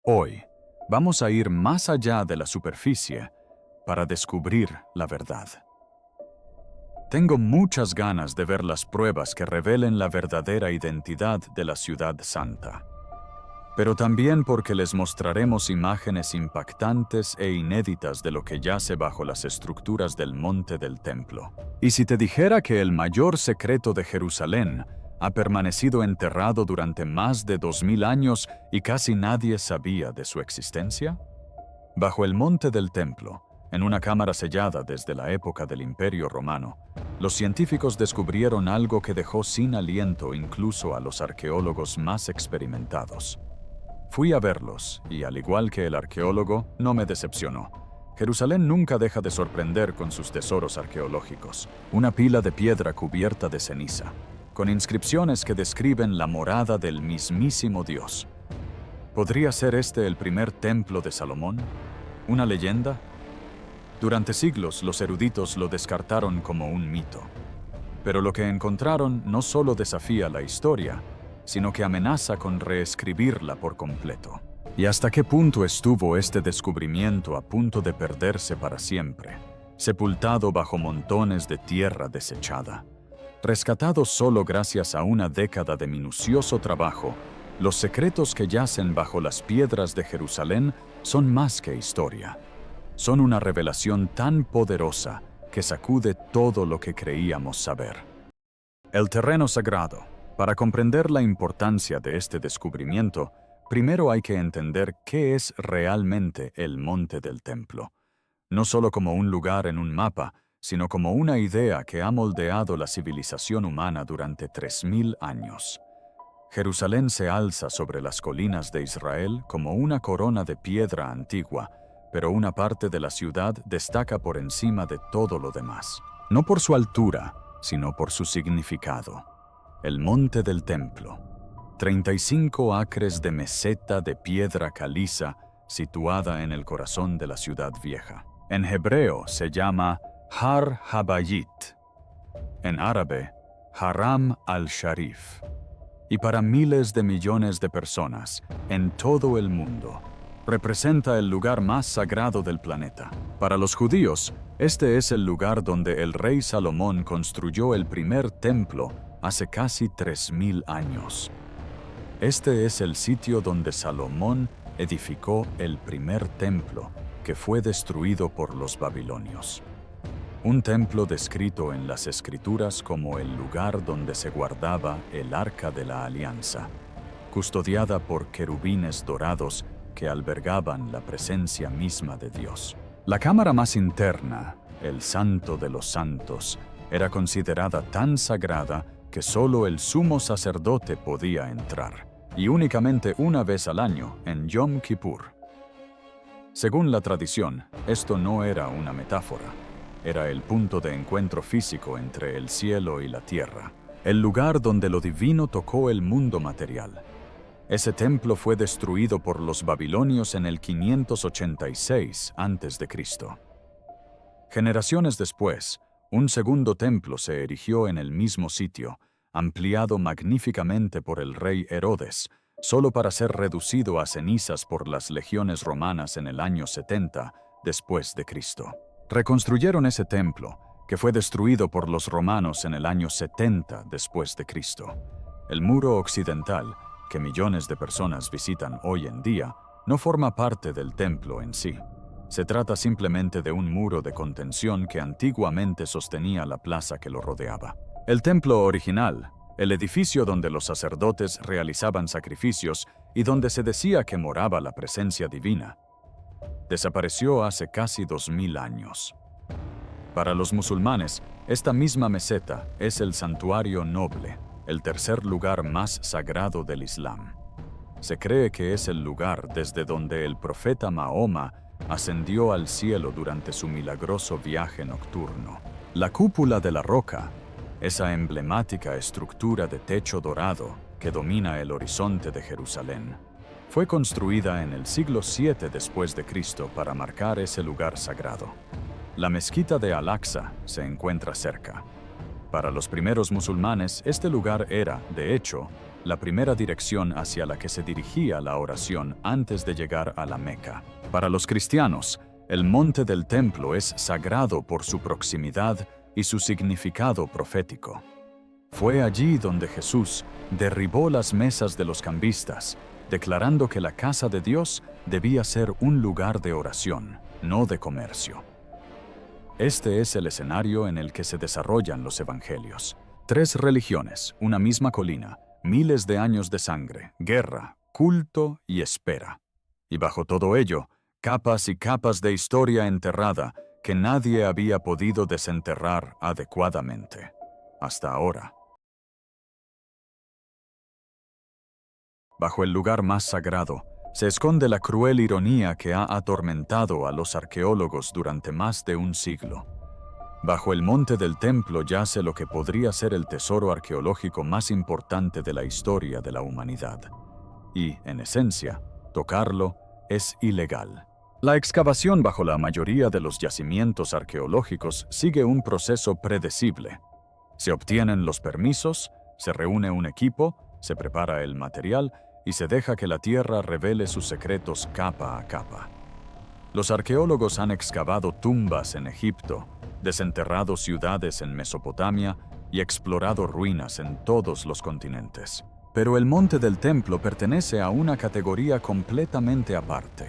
Hoy vamos a ir más allá de la superficie para descubrir la verdad. Tengo muchas ganas de ver las pruebas que revelen la verdadera identidad de la Ciudad Santa, pero también porque les mostraremos imágenes impactantes e inéditas de lo que yace bajo las estructuras del monte del templo. Y si te dijera que el mayor secreto de Jerusalén ha permanecido enterrado durante más de 2000 años y casi nadie sabía de su existencia? Bajo el monte del templo, en una cámara sellada desde la época del Imperio Romano, los científicos descubrieron algo que dejó sin aliento incluso a los arqueólogos más experimentados. Fui a verlos y, al igual que el arqueólogo, no me decepcionó. Jerusalén nunca deja de sorprender con sus tesoros arqueológicos. Una pila de piedra cubierta de ceniza, con inscripciones que describen la morada del mismísimo Dios. ¿Podría ser este el primer templo de Salomón? ¿Una leyenda? Durante siglos los eruditos lo descartaron como un mito. Pero lo que encontraron no solo desafía la historia, sino que amenaza con reescribirla por completo. ¿Y hasta qué punto estuvo este descubrimiento a punto de perderse para siempre, sepultado bajo montones de tierra desechada? Rescatado solo gracias a una década de minucioso trabajo, los secretos que yacen bajo las piedras de Jerusalén son más que historia. Son una revelación tan poderosa que sacude todo lo que creíamos saber. El terreno sagrado. Para comprender la importancia de este descubrimiento, primero hay que entender qué es realmente el monte del templo. No solo como un lugar en un mapa, sino como una idea que ha moldeado la civilización humana durante 3000 años. Jerusalén se alza sobre las colinas de Israel como una corona de piedra antigua, pero una parte de la ciudad destaca por encima de todo lo demás. No por su altura, sino por su significado. El monte del templo. 35 acres de meseta de piedra caliza situada en el corazón de la ciudad vieja. En hebreo se llama Har Habayit. En árabe, Haram al-Sharif. Y para miles de millones de personas en todo el mundo, representa el lugar más sagrado del planeta. Para los judíos, este es el lugar donde el rey Salomón construyó el primer templo hace casi 3000 años. Este es el sitio donde Salomón edificó el primer templo, que fue destruido por los babilonios. Un templo descrito en las Escrituras como el lugar donde se guardaba el Arca de la Alianza, custodiada por querubines dorados que albergaban la presencia misma de Dios. La cámara más interna, el Santo de los Santos, era considerada tan sagrada que solo el sumo sacerdote podía entrar, y únicamente una vez al año, en Yom Kippur. Según la tradición, esto no era una metáfora, era el punto de encuentro físico entre el cielo y la tierra, el lugar donde lo divino tocó el mundo material. Ese templo fue destruido por los babilonios en el 586 a.C. Generaciones después, un segundo templo se erigió en el mismo sitio, ampliado magníficamente por el rey Herodes, solo para ser reducido a cenizas por las legiones romanas en el año 70 después de Cristo. Reconstruyeron ese templo, que fue destruido por los romanos en el año 70 después de Cristo. El muro occidental, que millones de personas visitan hoy en día, no forma parte del templo en sí. Se trata simplemente de un muro de contención que antiguamente sostenía la plaza que lo rodeaba. El templo original, el edificio donde los sacerdotes realizaban sacrificios y donde se decía que moraba la presencia divina, desapareció hace casi 2000 años. Para los musulmanes, esta misma meseta es el santuario noble, el tercer lugar más sagrado del Islam. Se cree que es el lugar desde donde el profeta Mahoma ascendió al cielo durante su milagroso viaje nocturno. La cúpula de la roca, esa emblemática estructura de techo dorado que domina el horizonte de Jerusalén, fue construida en el siglo VII después de Cristo para marcar ese lugar sagrado. La mezquita de Al-Aqsa se encuentra cerca. Para los primeros musulmanes, este lugar era, de hecho, la primera dirección hacia la que se dirigía la oración antes de llegar a la Meca. Para los cristianos, el monte del templo es sagrado por su proximidad y su significado profético. Fue allí donde Jesús derribó las mesas de los cambistas, declarando que la casa de Dios debía ser un lugar de oración, no de comercio. Este es el escenario en el que se desarrollan los evangelios. 3 religiones, una misma colina, miles de años de sangre, guerra, culto y espera. Y bajo todo ello, capas y capas de historia enterrada que nadie había podido desenterrar adecuadamente. Hasta ahora. Bajo el lugar más sagrado, se esconde la cruel ironía que ha atormentado a los arqueólogos durante más de un siglo. Bajo el monte del templo yace lo que podría ser el tesoro arqueológico más importante de la historia de la humanidad. Y, en esencia, tocarlo es ilegal. La excavación bajo la mayoría de los yacimientos arqueológicos sigue un proceso predecible. Se obtienen los permisos, se reúne un equipo, se prepara el material y se deja que la tierra revele sus secretos capa a capa. Los arqueólogos han excavado tumbas en Egipto, desenterrado ciudades en Mesopotamia y explorado ruinas en todos los continentes. Pero el monte del templo pertenece a una categoría completamente aparte.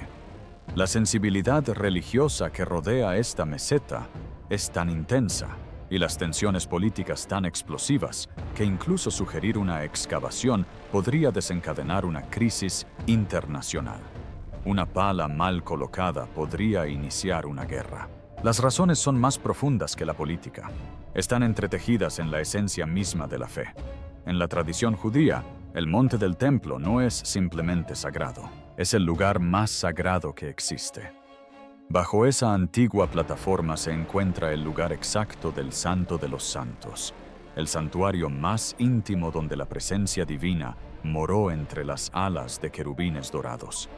La sensibilidad religiosa que rodea esta meseta es tan intensa y las tensiones políticas tan explosivas que incluso sugerir una excavación podría desencadenar una crisis internacional. Una pala mal colocada podría iniciar una guerra. Las razones son más profundas que la política. Están entretejidas en la esencia misma de la fe. En la tradición judía, el monte del templo no es simplemente sagrado. Es el lugar más sagrado que existe. Bajo esa antigua plataforma se encuentra el lugar exacto del Santo de los Santos, el santuario más íntimo donde la presencia divina moró entre las alas de querubines dorados.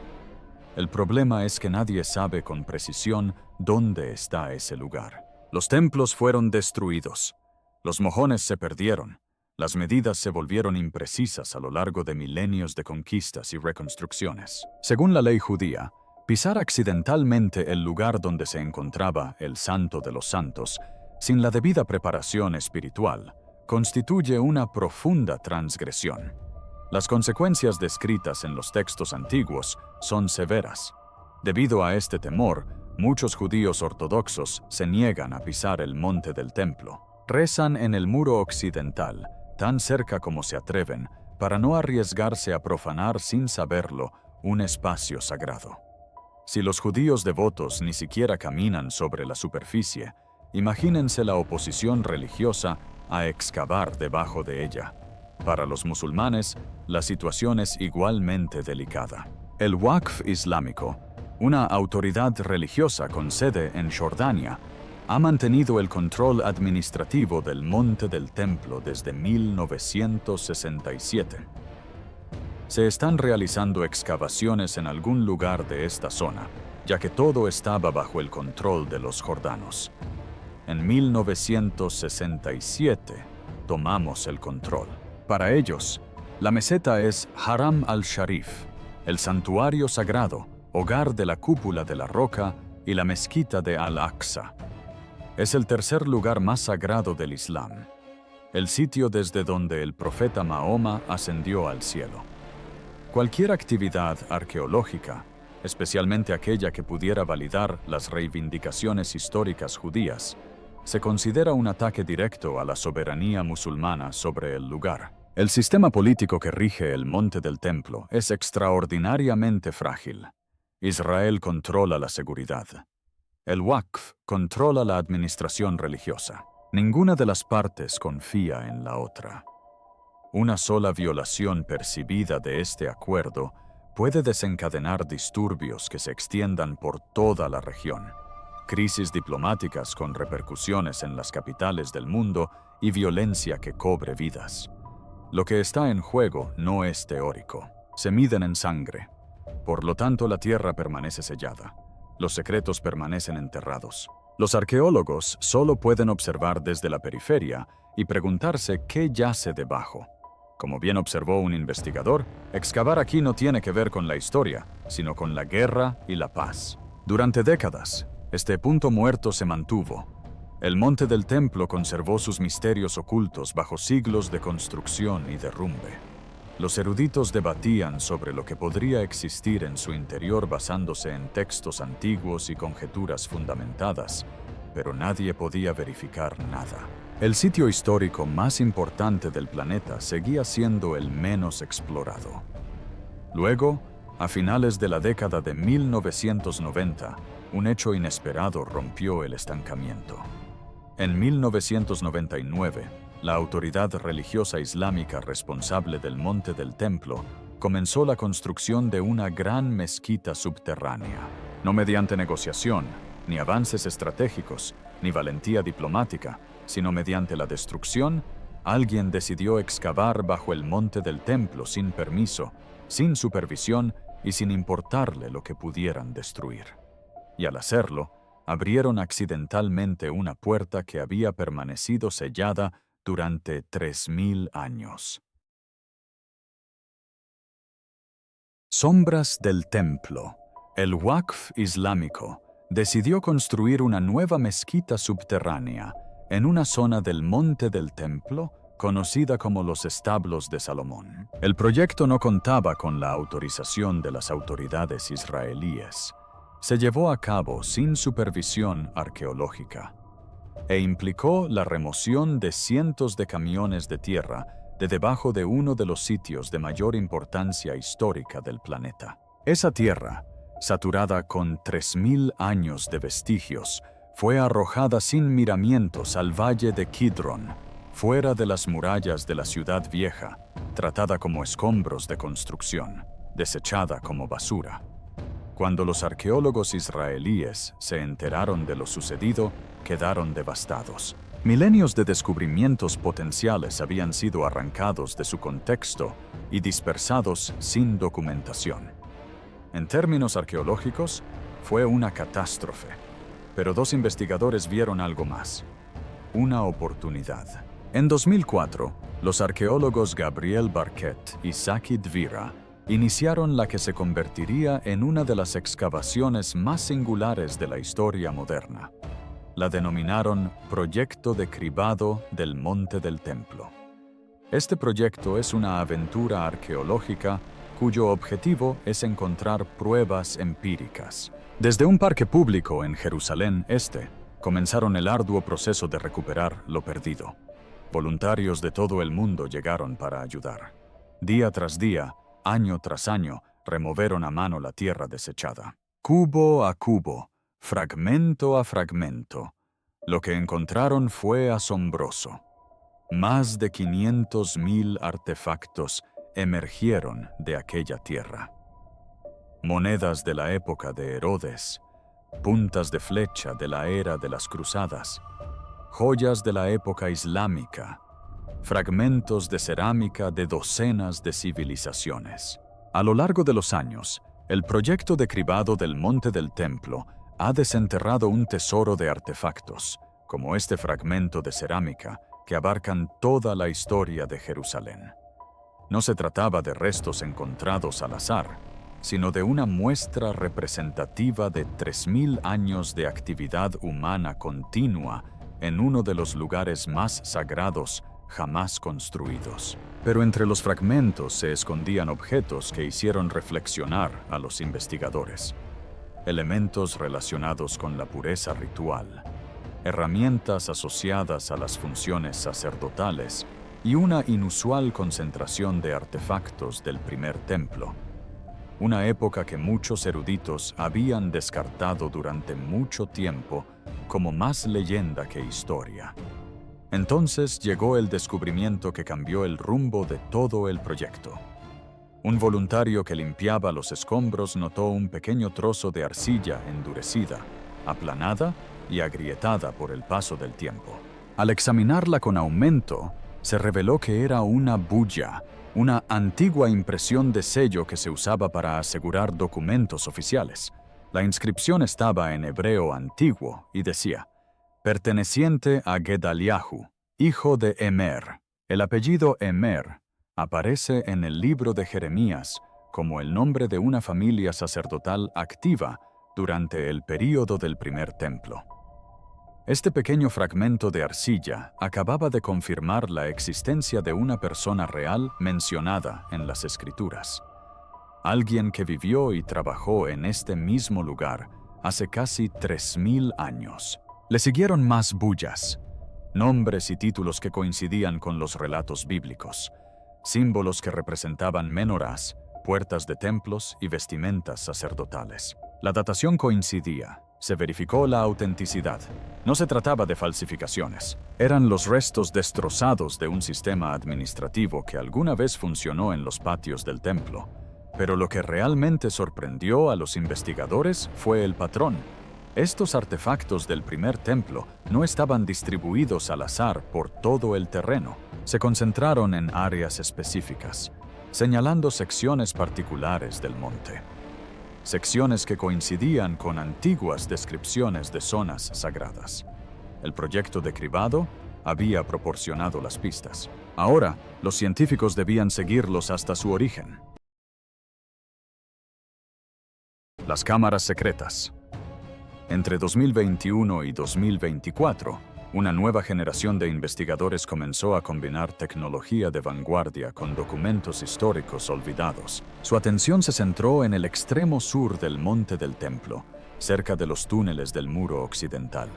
El problema es que nadie sabe con precisión dónde está ese lugar. Los templos fueron destruidos, los mojones se perdieron, las medidas se volvieron imprecisas a lo largo de milenios de conquistas y reconstrucciones. Según la ley judía, pisar accidentalmente el lugar donde se encontraba el Santo de los Santos, sin la debida preparación espiritual, constituye una profunda transgresión. Las consecuencias descritas en los textos antiguos son severas. Debido a este temor, muchos judíos ortodoxos se niegan a pisar el monte del templo. Rezan en el muro occidental, tan cerca como se atreven, para no arriesgarse a profanar sin saberlo un espacio sagrado. Si los judíos devotos ni siquiera caminan sobre la superficie, imagínense la oposición religiosa a excavar debajo de ella. Para los musulmanes, la situación es igualmente delicada. El Waqf Islámico, una autoridad religiosa con sede en Jordania, ha mantenido el control administrativo del monte del templo desde 1967. Se están realizando excavaciones en algún lugar de esta zona, ya que todo estaba bajo el control de los jordanos. En 1967 tomamos el control. Para ellos, la meseta es Haram al-Sharif, el santuario sagrado, hogar de la cúpula de la roca y la mezquita de Al-Aqsa. Es el tercer lugar más sagrado del Islam, el sitio desde donde el profeta Mahoma ascendió al cielo. Cualquier actividad arqueológica, especialmente aquella que pudiera validar las reivindicaciones históricas judías, se considera un ataque directo a la soberanía musulmana sobre el lugar. El sistema político que rige el monte del templo es extraordinariamente frágil. Israel controla la seguridad. El Waqf controla la administración religiosa. Ninguna de las partes confía en la otra. Una sola violación percibida de este acuerdo puede desencadenar disturbios que se extiendan por toda la región, crisis diplomáticas con repercusiones en las capitales del mundo y violencia que cobre vidas. Lo que está en juego no es teórico, se miden en sangre. Por lo tanto, la tierra permanece sellada. Los secretos permanecen enterrados. Los arqueólogos solo pueden observar desde la periferia y preguntarse qué yace debajo. Como bien observó un investigador, excavar aquí no tiene que ver con la historia, sino con la guerra y la paz. Durante décadas, este punto muerto se mantuvo. El monte del templo conservó sus misterios ocultos bajo siglos de construcción y derrumbe. Los eruditos debatían sobre lo que podría existir en su interior basándose en textos antiguos y conjeturas fundamentadas, pero nadie podía verificar nada. El sitio histórico más importante del planeta seguía siendo el menos explorado. Luego, a finales de la década de 1990, un hecho inesperado rompió el estancamiento. En 1999, la autoridad religiosa islámica responsable del Monte del Templo comenzó la construcción de una gran mezquita subterránea. No mediante negociación, ni avances estratégicos, ni valentía diplomática, sino mediante la destrucción, alguien decidió excavar bajo el Monte del Templo sin permiso, sin supervisión y sin importarle lo que pudieran destruir. Y al hacerlo, abrieron accidentalmente una puerta que había permanecido sellada durante 3000 años. Sombras del templo. El Waqf islámico decidió construir una nueva mezquita subterránea en una zona del Monte del Templo conocida como los Establos de Salomón. El proyecto no contaba con la autorización de las autoridades israelíes. Se llevó a cabo sin supervisión arqueológica e implicó la remoción de cientos de camiones de tierra de debajo de uno de los sitios de mayor importancia histórica del planeta. Esa tierra, saturada con 3000 años de vestigios, fue arrojada sin miramientos al valle de Kidron, fuera de las murallas de la ciudad vieja, tratada como escombros de construcción, desechada como basura. Cuando los arqueólogos israelíes se enteraron de lo sucedido, quedaron devastados. Milenios de descubrimientos potenciales habían sido arrancados de su contexto y dispersados sin documentación. En términos arqueológicos, fue una catástrofe, pero dos investigadores vieron algo más: una oportunidad. En 2004, los arqueólogos Gabriel Barquet y Saki Dvira iniciaron la que se convertiría en una de las excavaciones más singulares de la historia moderna. La denominaron Proyecto de Cribado del Monte del Templo. Este proyecto es una aventura arqueológica cuyo objetivo es encontrar pruebas empíricas. Desde un parque público en Jerusalén Este, comenzaron el arduo proceso de recuperar lo perdido. Voluntarios de todo el mundo llegaron para ayudar. Día tras día, año tras año, removieron a mano la tierra desechada. Cubo a cubo, fragmento a fragmento, lo que encontraron fue asombroso. Más de 500.000 artefactos emergieron de aquella tierra. Monedas de la época de Herodes, puntas de flecha de la era de las cruzadas, joyas de la época islámica, fragmentos de cerámica de docenas de civilizaciones. A lo largo de los años, el proyecto de cribado del Monte del Templo ha desenterrado un tesoro de artefactos, como este fragmento de cerámica, que abarcan toda la historia de Jerusalén. No se trataba de restos encontrados al azar, sino de una muestra representativa de 3000 años de actividad humana continua en uno de los lugares más sagrados jamás construidos. Pero entre los fragmentos se escondían objetos que hicieron reflexionar a los investigadores. Elementos relacionados con la pureza ritual, herramientas asociadas a las funciones sacerdotales y una inusual concentración de artefactos del primer templo. Una época que muchos eruditos habían descartado durante mucho tiempo como más leyenda que historia. Entonces llegó el descubrimiento que cambió el rumbo de todo el proyecto. Un voluntario que limpiaba los escombros notó un pequeño trozo de arcilla endurecida, aplanada y agrietada por el paso del tiempo. Al examinarla con aumento, se reveló que era una bulla, una antigua impresión de sello que se usaba para asegurar documentos oficiales. La inscripción estaba en hebreo antiguo y decía: perteneciente a Gedaliahu, hijo de Emer. El apellido Emer Aparece en el libro de Jeremías como el nombre de una familia sacerdotal activa durante el período del primer templo. Este pequeño fragmento de arcilla acababa de confirmar la existencia de una persona real mencionada en las Escrituras. Alguien que vivió y trabajó en este mismo lugar hace casi 3000 años. Le siguieron más bullas, nombres y títulos que coincidían con los relatos bíblicos, símbolos que representaban menorás, puertas de templos y vestimentas sacerdotales. La datación coincidía. Se verificó la autenticidad. No se trataba de falsificaciones. Eran los restos destrozados de un sistema administrativo que alguna vez funcionó en los patios del templo. Pero lo que realmente sorprendió a los investigadores fue el patrón. Estos artefactos del primer templo no estaban distribuidos al azar por todo el terreno. Se concentraron en áreas específicas, señalando secciones particulares del monte. Secciones que coincidían con antiguas descripciones de zonas sagradas. El proyecto de cribado había proporcionado las pistas. Ahora, los científicos debían seguirlos hasta su origen. Las cámaras secretas. Entre 2021 y 2024, una nueva generación de investigadores comenzó a combinar tecnología de vanguardia con documentos históricos olvidados. Su atención se centró en el extremo sur del Monte del Templo, cerca de los túneles del muro occidental.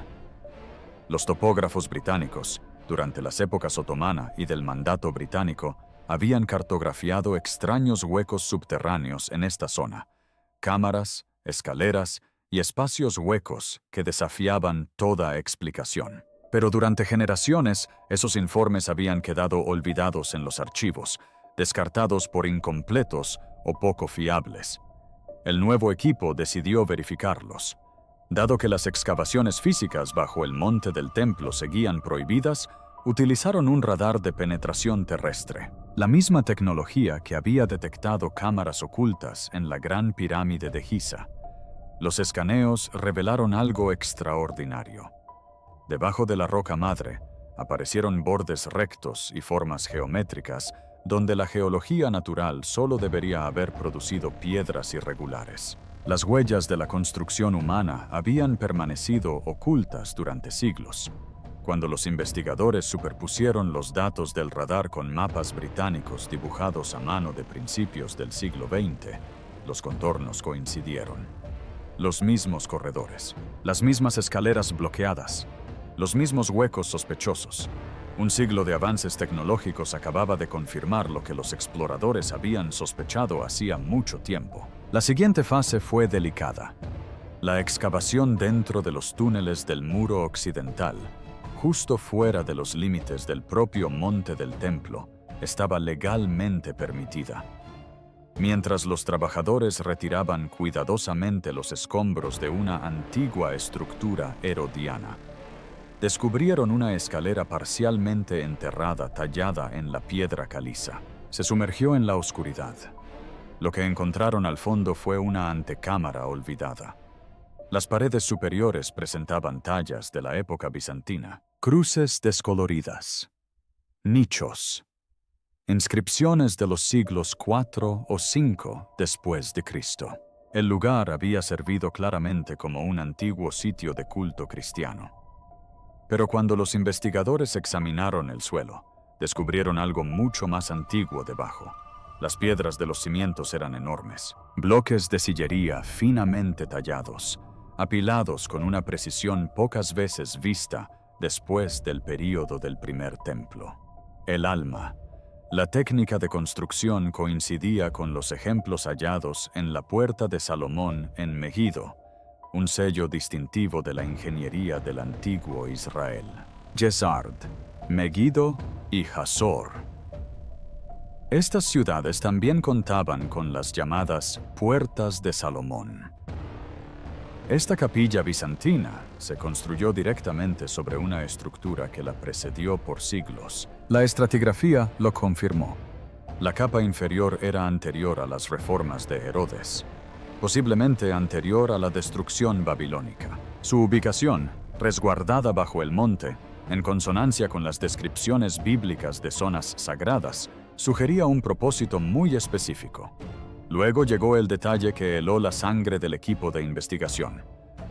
Los topógrafos británicos, durante las épocas otomana y del Mandato británico, habían cartografiado extraños huecos subterráneos en esta zona, cámaras, escaleras y espacios huecos que desafiaban toda explicación. Pero durante generaciones, esos informes habían quedado olvidados en los archivos, descartados por incompletos o poco fiables. El nuevo equipo decidió verificarlos. Dado que las excavaciones físicas bajo el monte del templo seguían prohibidas, utilizaron un radar de penetración terrestre, la misma tecnología que había detectado cámaras ocultas en la Gran Pirámide de Giza. Los escaneos revelaron algo extraordinario. Debajo de la roca madre, aparecieron bordes rectos y formas geométricas donde la geología natural solo debería haber producido piedras irregulares. Las huellas de la construcción humana habían permanecido ocultas durante siglos. Cuando los investigadores superpusieron los datos del radar con mapas británicos dibujados a mano de principios del siglo XX, los contornos coincidieron. Los mismos corredores, las mismas escaleras bloqueadas, los mismos huecos sospechosos. Un siglo de avances tecnológicos acababa de confirmar lo que los exploradores habían sospechado hacía mucho tiempo. La siguiente fase fue delicada. La excavación dentro de los túneles del muro occidental, justo fuera de los límites del propio monte del templo, estaba legalmente permitida. Mientras los trabajadores retiraban cuidadosamente los escombros de una antigua estructura herodiana, descubrieron una escalera parcialmente enterrada tallada en la piedra caliza. Se sumergió en la oscuridad. Lo que encontraron al fondo fue una antecámara olvidada. Las paredes superiores presentaban tallas de la época bizantina, cruces descoloridas, nichos, inscripciones de los siglos IV o V después de Cristo. El lugar había servido claramente como un antiguo sitio de culto cristiano. Pero cuando los investigadores examinaron el suelo, descubrieron algo mucho más antiguo debajo. Las piedras de los cimientos eran enormes, bloques de sillería finamente tallados, apilados con una precisión pocas veces vista después del período del primer templo. El alma. La técnica de construcción coincidía con los ejemplos hallados en la Puerta de Salomón en Megido, un sello distintivo de la ingeniería del antiguo Israel. Jezard, Megido y Hazor. Estas ciudades también contaban con las llamadas Puertas de Salomón. Esta capilla bizantina se construyó directamente sobre una estructura que la precedió por siglos. La estratigrafía lo confirmó. La capa inferior era anterior a las reformas de Herodes, posiblemente anterior a la destrucción babilónica. Su ubicación, resguardada bajo el monte, en consonancia con las descripciones bíblicas de zonas sagradas, sugería un propósito muy específico. Luego llegó el detalle que heló la sangre del equipo de investigación.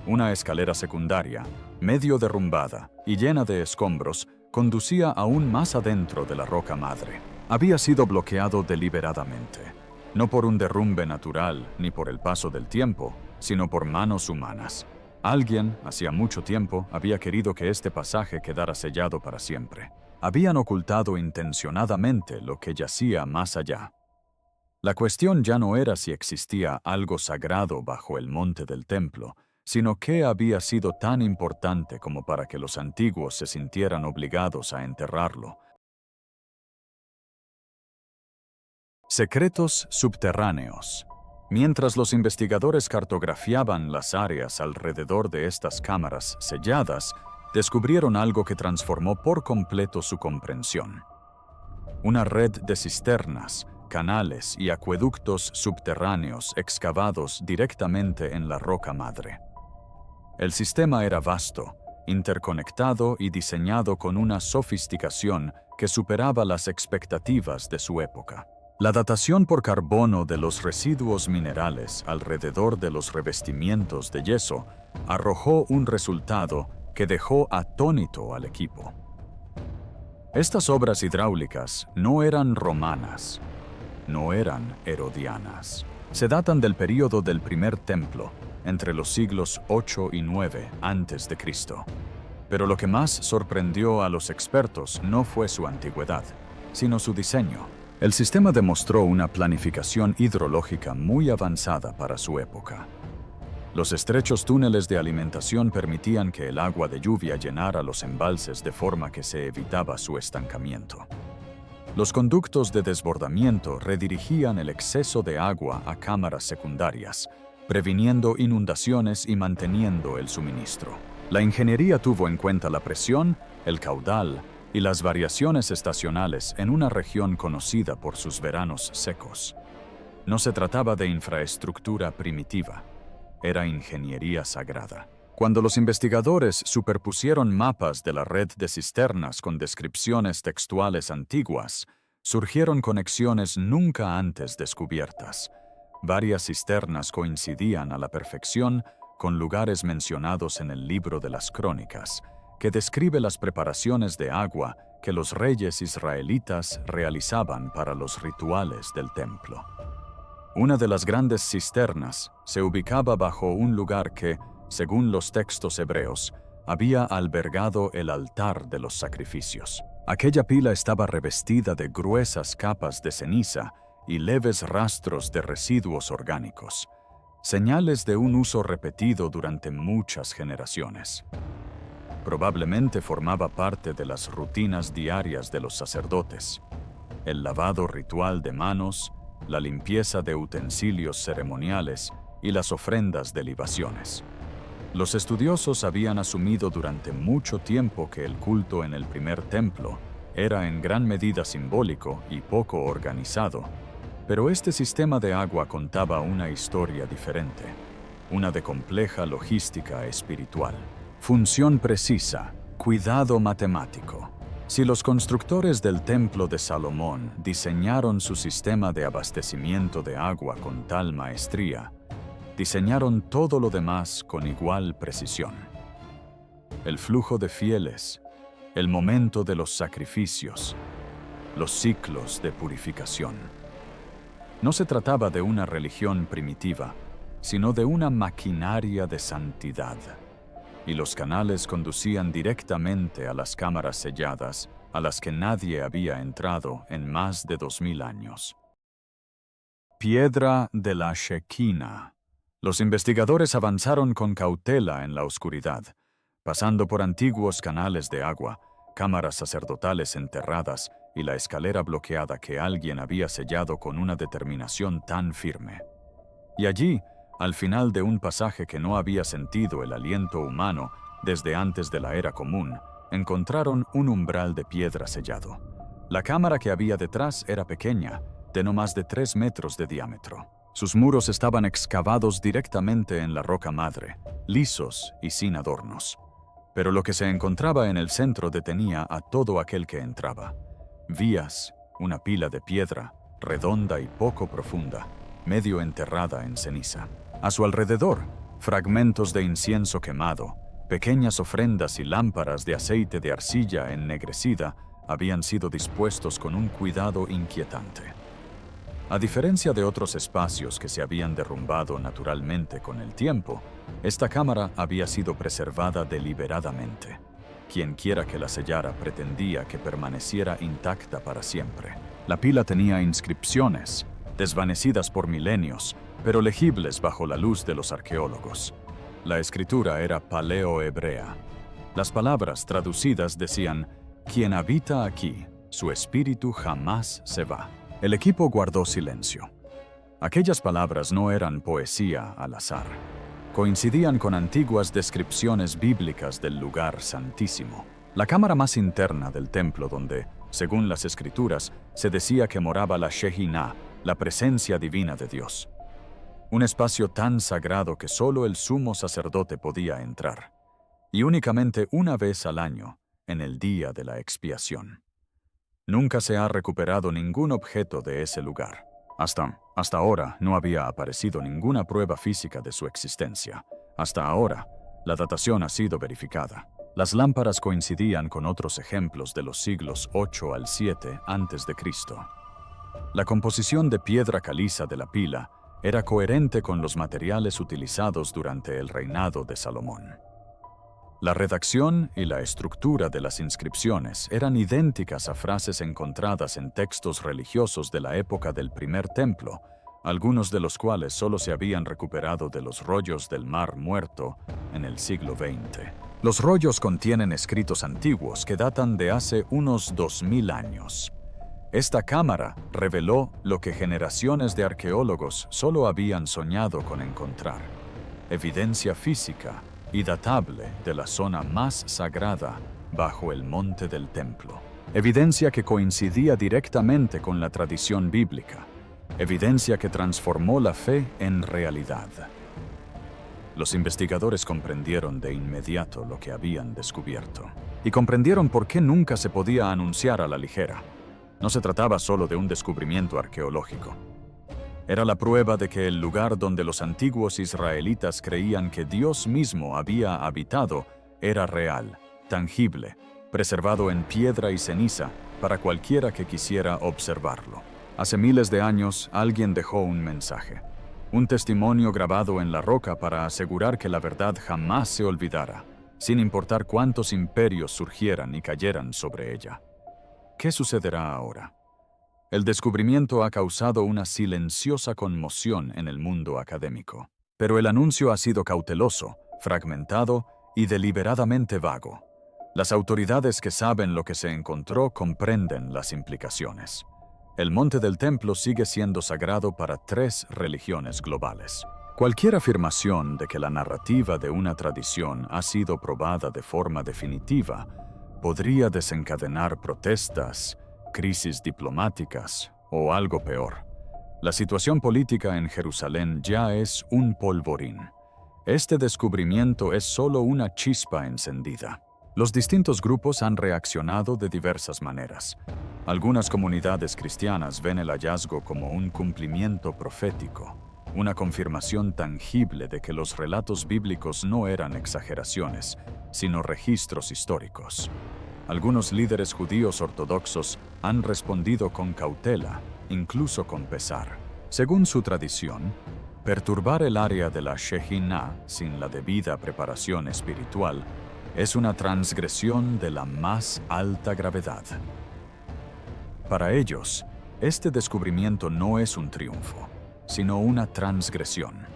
Una escalera secundaria, medio derrumbada y llena de escombros, conducía aún más adentro de la roca madre. Había sido bloqueado deliberadamente, no por un derrumbe natural ni por el paso del tiempo, sino por manos humanas. Alguien, hacía mucho tiempo, había querido que este pasaje quedara sellado para siempre. Habían ocultado intencionadamente lo que yacía más allá. La cuestión ya no era si existía algo sagrado bajo el monte del templo, sino qué había sido tan importante como para que los antiguos se sintieran obligados a enterrarlo. Secretos subterráneos. Mientras los investigadores cartografiaban las áreas alrededor de estas cámaras selladas, descubrieron algo que transformó por completo su comprensión. Una red de cisternas, canales y acueductos subterráneos excavados directamente en la roca madre. El sistema era vasto, interconectado y diseñado con una sofisticación que superaba las expectativas de su época. La datación por carbono de los residuos minerales alrededor de los revestimientos de yeso arrojó un resultado que dejó atónito al equipo. Estas obras hidráulicas no eran romanas, no eran herodianas. Se datan del período del primer templo, entre los siglos 8 y 9 a.C. Pero lo que más sorprendió a los expertos no fue su antigüedad, sino su diseño. El sistema demostró una planificación hidrológica muy avanzada para su época. Los estrechos túneles de alimentación permitían que el agua de lluvia llenara los embalses de forma que se evitaba su estancamiento. Los conductos de desbordamiento redirigían el exceso de agua a cámaras secundarias, previniendo inundaciones y manteniendo el suministro. La ingeniería tuvo en cuenta la presión, el caudal y las variaciones estacionales en una región conocida por sus veranos secos. No se trataba de infraestructura primitiva, era ingeniería sagrada. Cuando los investigadores superpusieron mapas de la red de cisternas con descripciones textuales antiguas, surgieron conexiones nunca antes descubiertas. Varias cisternas coincidían a la perfección con lugares mencionados en el libro de las Crónicas, que describe las preparaciones de agua que los reyes israelitas realizaban para los rituales del templo. Una de las grandes cisternas se ubicaba bajo un lugar que, según los textos hebreos, había albergado el altar de los sacrificios. Aquella pila estaba revestida de gruesas capas de ceniza y leves rastros de residuos orgánicos, señales de un uso repetido durante muchas generaciones. Probablemente formaba parte de las rutinas diarias de los sacerdotes, el lavado ritual de manos, la limpieza de utensilios ceremoniales y las ofrendas de libaciones. Los estudiosos habían asumido durante mucho tiempo que el culto en el primer templo era en gran medida simbólico y poco organizado, pero este sistema de agua contaba una historia diferente, una de compleja logística espiritual. Función precisa, cuidado matemático. Si los constructores del Templo de Salomón diseñaron su sistema de abastecimiento de agua con tal maestría, diseñaron todo lo demás con igual precisión. El flujo de fieles, el momento de los sacrificios, los ciclos de purificación. No se trataba de una religión primitiva, sino de una maquinaria de santidad. Y los canales conducían directamente a las cámaras selladas a las que nadie había entrado en más de 2000 años. Piedra de la Shekinah. Los investigadores avanzaron con cautela en la oscuridad, pasando por antiguos canales de agua, cámaras sacerdotales enterradas y la escalera bloqueada que alguien había sellado con una determinación tan firme. Y allí, al final de un pasaje que no había sentido el aliento humano desde antes de la era común, encontraron un umbral de piedra sellado. La cámara que había detrás era pequeña, de no más de 3 metros de diámetro. Sus muros estaban excavados directamente en la roca madre, lisos y sin adornos. Pero lo que se encontraba en el centro detenía a todo aquel que entraba. Vías, una pila de piedra, redonda y poco profunda, medio enterrada en ceniza. A su alrededor, fragmentos de incienso quemado, pequeñas ofrendas y lámparas de aceite de arcilla ennegrecida habían sido dispuestos con un cuidado inquietante. A diferencia de otros espacios que se habían derrumbado naturalmente con el tiempo, esta cámara había sido preservada deliberadamente. Quienquiera que la sellara pretendía que permaneciera intacta para siempre. La pila tenía inscripciones, desvanecidas por milenios, pero legibles bajo la luz de los arqueólogos. La escritura era paleo-hebrea. Las palabras traducidas decían: «Quien habita aquí, su espíritu jamás se va». El equipo guardó silencio. Aquellas palabras no eran poesía al azar. Coincidían con antiguas descripciones bíblicas del lugar santísimo. La cámara más interna del templo donde, según las escrituras, se decía que moraba la Shekinah, la presencia divina de Dios. Un espacio tan sagrado que solo el sumo sacerdote podía entrar, y únicamente una vez al año, en el día de la expiación. Nunca se ha recuperado ningún objeto de ese lugar. Hasta ahora no había aparecido ninguna prueba física de su existencia. Hasta ahora, la datación ha sido verificada. Las lámparas coincidían con otros ejemplos de los siglos 8 al 7 a.C. La composición de piedra caliza de la pila era coherente con los materiales utilizados durante el reinado de Salomón. La redacción y la estructura de las inscripciones eran idénticas a frases encontradas en textos religiosos de la época del primer templo, algunos de los cuales solo se habían recuperado de los rollos del Mar Muerto en el siglo XX. Los rollos contienen escritos antiguos que datan de hace unos 2000 años. Esta cámara reveló lo que generaciones de arqueólogos solo habían soñado con encontrar: evidencia física y datable de la zona más sagrada bajo el monte del templo. Evidencia que coincidía directamente con la tradición bíblica. Evidencia que transformó la fe en realidad. Los investigadores comprendieron de inmediato lo que habían descubierto. Y comprendieron por qué nunca se podía anunciar a la ligera. No se trataba solo de un descubrimiento arqueológico. Era la prueba de que el lugar donde los antiguos israelitas creían que Dios mismo había habitado era real, tangible, preservado en piedra y ceniza para cualquiera que quisiera observarlo. Hace miles de años, alguien dejó un mensaje, un testimonio grabado en la roca para asegurar que la verdad jamás se olvidara, sin importar cuántos imperios surgieran y cayeran sobre ella. ¿Qué sucederá ahora? El descubrimiento ha causado una silenciosa conmoción en el mundo académico. Pero el anuncio ha sido cauteloso, fragmentado y deliberadamente vago. Las autoridades que saben lo que se encontró comprenden las implicaciones. El monte del templo sigue siendo sagrado para 3 religiones globales. Cualquier afirmación de que la narrativa de una tradición ha sido probada de forma definitiva podría desencadenar protestas, crisis diplomáticas o algo peor. La situación política en Jerusalén ya es un polvorín. Este descubrimiento es solo una chispa encendida. Los distintos grupos han reaccionado de diversas maneras. Algunas comunidades cristianas ven el hallazgo como un cumplimiento profético, una confirmación tangible de que los relatos bíblicos no eran exageraciones, sino registros históricos. Algunos líderes judíos ortodoxos han respondido con cautela, incluso con pesar. Según su tradición, perturbar el área de la Shekinah sin la debida preparación espiritual es una transgresión de la más alta gravedad. Para ellos, este descubrimiento no es un triunfo, sino una transgresión.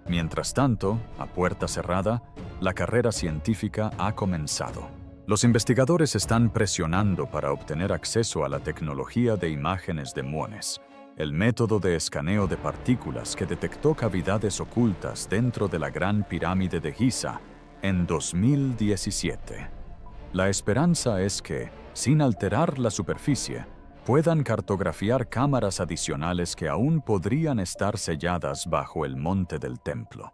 Mientras tanto, a puerta cerrada, la carrera científica ha comenzado. Los investigadores están presionando para obtener acceso a la tecnología de imágenes de muones, el método de escaneo de partículas que detectó cavidades ocultas dentro de la Gran Pirámide de Giza en 2017. La esperanza es que, sin alterar la superficie, puedan cartografiar cámaras adicionales que aún podrían estar selladas bajo el monte del templo.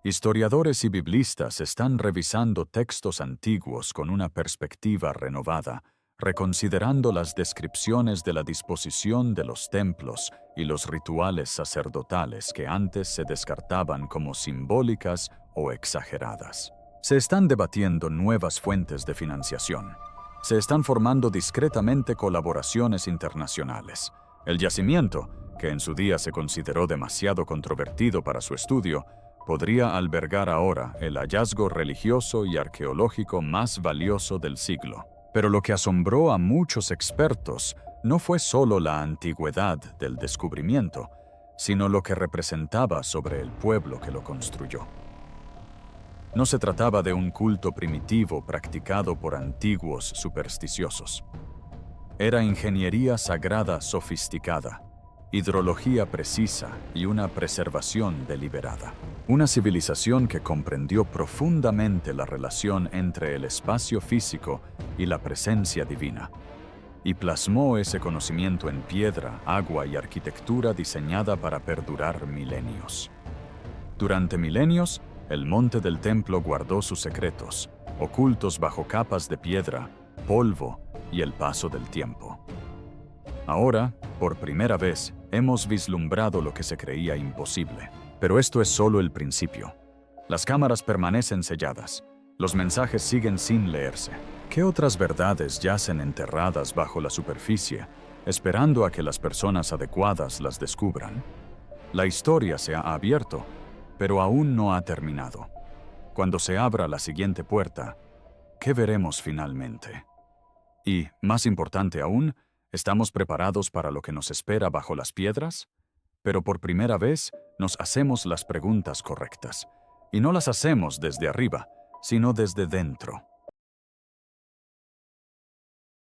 Historiadores y biblistas están revisando textos antiguos con una perspectiva renovada, reconsiderando las descripciones de la disposición de los templos y los rituales sacerdotales que antes se descartaban como simbólicas o exageradas. Se están debatiendo nuevas fuentes de financiación. Se están formando discretamente colaboraciones internacionales. El yacimiento, que en su día se consideró demasiado controvertido para su estudio, podría albergar ahora el hallazgo religioso y arqueológico más valioso del siglo. Pero lo que asombró a muchos expertos no fue solo la antigüedad del descubrimiento, sino lo que representaba sobre el pueblo que lo construyó. No se trataba de un culto primitivo practicado por antiguos supersticiosos. Era ingeniería sagrada sofisticada, hidrología precisa y una preservación deliberada. Una civilización que comprendió profundamente la relación entre el espacio físico y la presencia divina, y plasmó ese conocimiento en piedra, agua y arquitectura diseñada para perdurar milenios. Durante milenios, el monte del templo guardó sus secretos, ocultos bajo capas de piedra, polvo y el paso del tiempo. Ahora, por primera vez, hemos vislumbrado lo que se creía imposible. Pero esto es solo el principio. Las cámaras permanecen selladas. Los mensajes siguen sin leerse. ¿Qué otras verdades yacen enterradas bajo la superficie, esperando a que las personas adecuadas las descubran? La historia se ha abierto, pero aún no ha terminado. Cuando se abra la siguiente puerta, ¿qué veremos finalmente? Y, más importante aún, ¿estamos preparados para lo que nos espera bajo las piedras? Pero por primera vez nos hacemos las preguntas correctas. Y no las hacemos desde arriba, sino desde dentro.